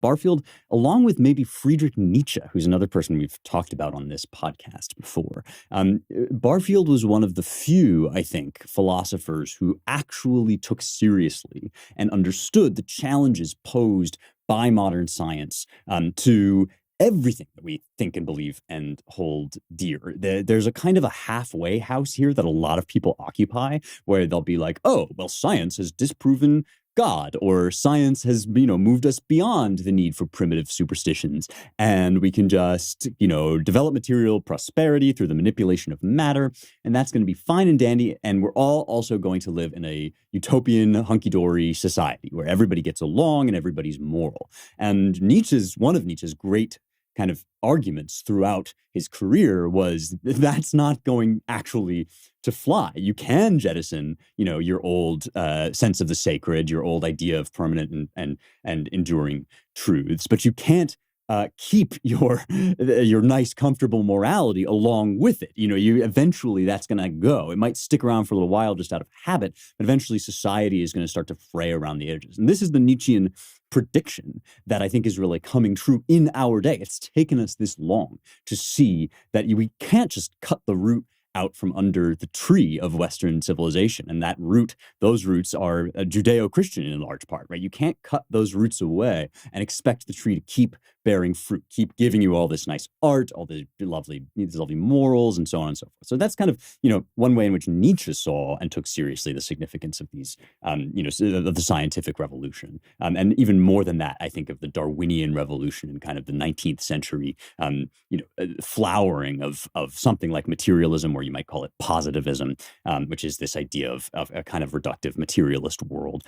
Barfield, along with maybe Friedrich Nietzsche, who's another person we've talked about on this podcast before. Barfield was one of the few, I think, philosophers who actually took seriously and understood the challenges posed by modern science to everything that we think and believe and hold dear. There's a kind of a halfway house here that a lot of people occupy, where they'll be like, oh, well, science has disproven God, or science has, moved us beyond the need for primitive superstitions, and we can just, develop material prosperity through the manipulation of matter, and that's going to be fine and dandy, and we're all also going to live in a utopian, hunky-dory society where everybody gets along and everybody's moral. And one of Nietzsche's great kind of arguments throughout his career was that's not going actually to fly. You can jettison, your old sense of the sacred, your old idea of permanent and enduring truths, but you can't keep your nice, comfortable morality along with it. You eventually that's going to go. It might stick around for a little while just out of habit, but eventually society is going to start to fray around the edges. And this is the Nietzschean prediction that I think is really coming true in our day. It's taken us this long to see that we can't just cut the root out from under the tree of Western civilization. And those roots are Judeo-Christian in large part, right? You can't cut those roots away and expect the tree to keep bearing fruit, keep giving you all this nice art, all these lovely morals, and so on and so forth. So that's kind of, one way in which Nietzsche saw and took seriously the significance of these, of the scientific revolution. And even more than that, I think of the Darwinian revolution and kind of the 19th century, flowering of something like materialism, or you might call it positivism, which is this idea of a kind of reductive materialist world.